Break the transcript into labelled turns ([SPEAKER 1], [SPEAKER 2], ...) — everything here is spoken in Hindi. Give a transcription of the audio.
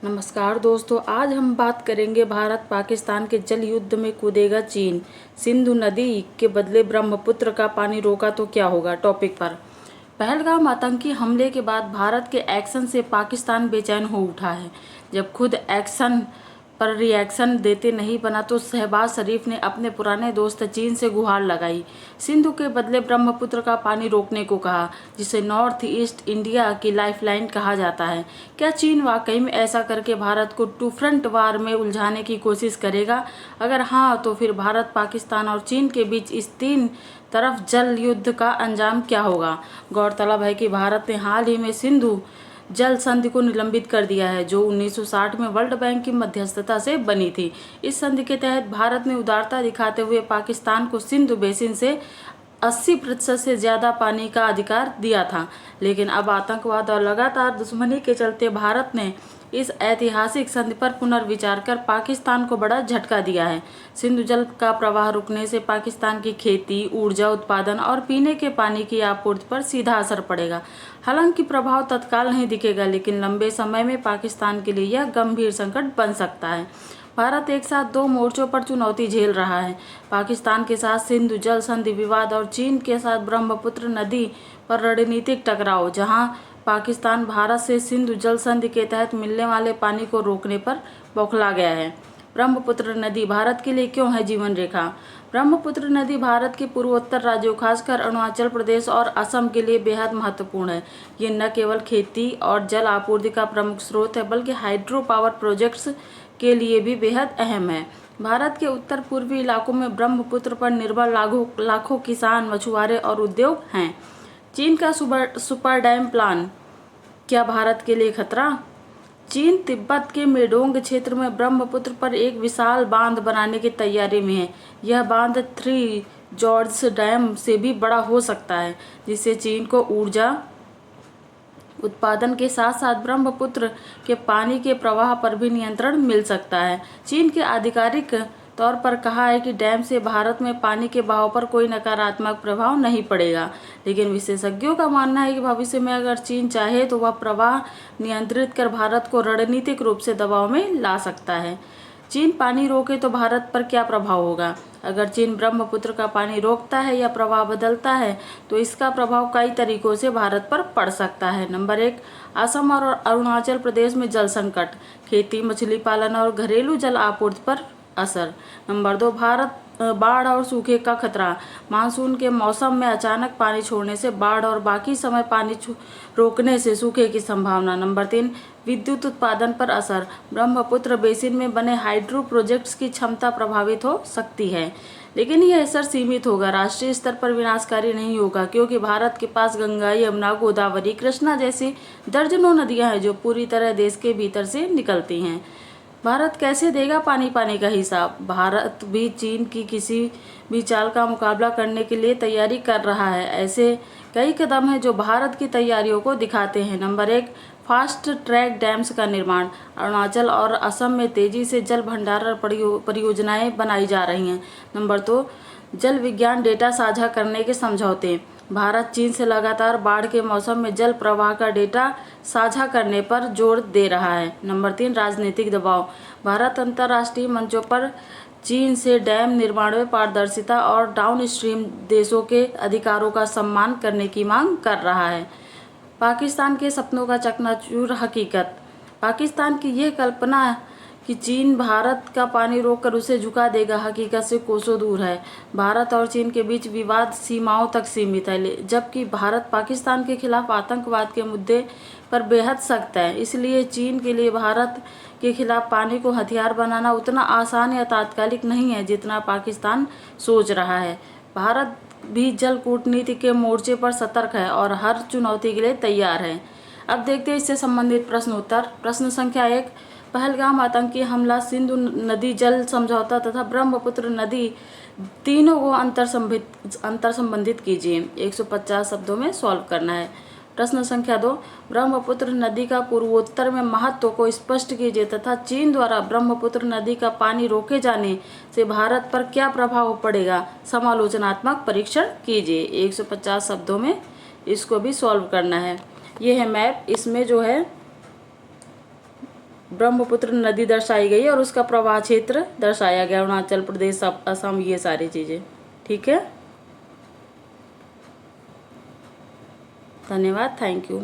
[SPEAKER 1] नमस्कार दोस्तों, आज हम बात करेंगे भारत पाकिस्तान के जल युद्ध में कूदेगा चीन, सिंधु नदी के बदले ब्रह्मपुत्र का पानी रोका तो क्या होगा टॉपिक पर। पहलगाम आतंकी हमले के बाद भारत के एक्शन से पाकिस्तान बेचैन हो उठा है। जब खुद एक्शन पर रिएक्शन देते नहीं बना तो शहबाज शरीफ ने अपने पुराने दोस्त चीन से गुहार लगाई, सिंधु के बदले ब्रह्मपुत्र का पानी रोकने को कहा, जिसे नॉर्थ ईस्ट इंडिया की लाइफलाइन कहा जाता है। क्या चीन वाकई में ऐसा करके भारत को टू फ्रंट वार में उलझाने की कोशिश करेगा? अगर हाँ, तो फिर भारत, पाकिस्तान और चीन के बीच इस तीन तरफ जल युद्ध का अंजाम क्या होगा? गौरतलब है कि भारत ने हाल ही में सिंधु जल संधि को निलंबित कर दिया है, जो 1960 में वर्ल्ड बैंक की मध्यस्थता से बनी थी। इस संधि के तहत भारत ने उदारता दिखाते हुए पाकिस्तान को सिंधु बेसिन से 80% से ज़्यादा पानी का अधिकार दिया था। लेकिन अब आतंकवाद और लगातार दुश्मनी के चलते भारत ने इस ऐतिहासिक संधि पर पुनर्विचार कर पाकिस्तान को बड़ा झटका दिया है। सिंधु जल का प्रवाह रुकने से पाकिस्तान की खेती, ऊर्जा उत्पादन और पीने के पानी की आपूर्ति पर सीधा असर पड़ेगा। हालांकि प्रभाव तत्काल नहीं दिखेगा, लेकिन लंबे समय में पाकिस्तान के लिए यह गंभीर संकट बन सकता है। भारत एक साथ दो मोर्चों पर चुनौती झेल रहा है। पाकिस्तान के साथ सिंधु जल संधि विवाद और चीन के साथ ब्रह्मपुत्र नदी पर रणनीतिक टकराव, जहां पाकिस्तान भारत से सिंधु जल संधि के तहत मिलने वाले पानी को रोकने पर बौखला गया है। ब्रह्मपुत्र नदी भारत के लिए क्यों है जीवन रेखा? ब्रह्मपुत्र नदी भारत के पूर्वोत्तर राज्यों, खासकर अरुणाचल प्रदेश और असम के लिए बेहद महत्वपूर्ण है। ये न केवल खेती और जल आपूर्ति का प्रमुख स्रोत है, बल्कि हाइड्रो पावर प्रोजेक्ट्स के लिए भी बेहद अहम है। भारत के उत्तर पूर्वी इलाकों में ब्रह्मपुत्र पर निर्भर लाखों किसान, मछुआरे और उद्योग हैं। चीन का सुपर डैम प्लान क्या भारत के लिए खतरा? चीन तिब्बत के मेडोंग क्षेत्र में ब्रह्मपुत्र पर एक विशाल बांध बनाने की तैयारी में है। यह बांध 3 जॉर्ज डैम से भी बड़ा हो सकता है, जिससे चीन को ऊर्जा उत्पादन के साथ साथ ब्रह्मपुत्र के पानी के प्रवाह पर भी नियंत्रण मिल सकता है। चीन के आधिकारिक तौर पर कहा है कि डैम से भारत में पानी के बहाव पर कोई नकारात्मक प्रभाव नहीं पड़ेगा, लेकिन विशेषज्ञों का मानना है कि भविष्य में अगर चीन चाहे तो वह प्रवाह नियंत्रित कर भारत को रणनीतिक रूप से दबाव में ला सकता है। चीन पानी रोके तो भारत पर क्या प्रभाव होगा? अगर चीन ब्रह्मपुत्र का पानी रोकता है या प्रवाह बदलता है तो इसका प्रभाव कई तरीकों से भारत पर पड़ सकता है। नंबर 1, असम और अरुणाचल प्रदेश में जल संकट, खेती, मछली पालन और घरेलू जल आपूर्ति पर असर। नंबर 2, भारत बाढ़ और सूखे का खतरा, मानसून के मौसम में अचानक पानी छोड़ने से बाढ़ और बाकी समय पानी रोकने से सूखे की संभावना। नंबर 3, विद्युत उत्पादन पर असर, ब्रह्मपुत्र बेसिन में बने हाइड्रो प्रोजेक्ट्स की क्षमता प्रभावित हो सकती है, लेकिन यह असर सीमित होगा, राष्ट्रीय स्तर पर विनाशकारी नहीं होगा, क्योंकि भारत के पास गंगा, यमुना, गोदावरी, कृष्णा जैसी दर्जनों नदियां हैं जो पूरी तरह देश के भीतर से निकलती हैं। भारत कैसे देगा पानी का हिसाब? भारत भी चीन की किसी भी चाल का मुकाबला करने के लिए तैयारी कर रहा है। ऐसे कई कदम हैं जो भारत की तैयारियों को दिखाते हैं। नंबर 1, फास्ट ट्रैक डैम्स का निर्माण, अरुणाचल और असम में तेजी से जल भंडारण परियोजनाएं बनाई जा रही हैं। नंबर 2, जल विज्ञान डेटा साझा करने के समझौते, भारत चीन से लगातार बाढ़ के मौसम में जल प्रवाह का डेटा साझा करने पर जोर दे रहा है। नंबर 3, राजनीतिक दबाव, भारत अंतर्राष्ट्रीय मंचों पर चीन से डैम निर्माण में पारदर्शिता और डाउनस्ट्रीम देशों के अधिकारों का सम्मान करने की मांग कर रहा है। पाकिस्तान के सपनों का चकनाचूर हकीकत, पाकिस्तान की यह कल्पना कि चीन भारत का पानी रोककर उसे झुका देगा हकीकत से कोसों दूर है। भारत और चीन के बीच विवाद सीमाओं तक सीमित है, जबकि भारत पाकिस्तान के खिलाफ आतंकवाद के मुद्दे पर बेहद सख्त है। इसलिए चीन के लिए भारत के खिलाफ पानी को हथियार बनाना उतना आसान या तात्कालिक नहीं है जितना पाकिस्तान सोच रहा है। भारत भी जल कूटनीति के मोर्चे पर सतर्क है और हर चुनौती के लिए तैयार है। अब देखते हैं इससे संबंधित प्रश्न उत्तर। प्रश्न संख्या 1, पहलगाम आतंकी हमला, सिंधु नदी जल समझौता तथा ब्रह्मपुत्र नदी तीनों को अंतर संबंधित कीजिए। 150 शब्दों में सॉल्व करना है। प्रश्न संख्या 2, ब्रह्मपुत्र नदी का पूर्वोत्तर में महत्व को स्पष्ट कीजिए तथा चीन द्वारा ब्रह्मपुत्र नदी का पानी रोके जाने से भारत पर क्या प्रभाव पड़ेगा, समालोचनात्मक परीक्षण कीजिए। 150 शब्दों में इसको भी सॉल्व करना है। ये है मैप, इसमें जो है ब्रह्मपुत्र नदी दर्शाई गई है और उसका प्रवाह क्षेत्र दर्शाया गया, अरुणाचल प्रदेश, असम, ये सारी चीज़ें। ठीक है, धन्यवाद, थैंक यू।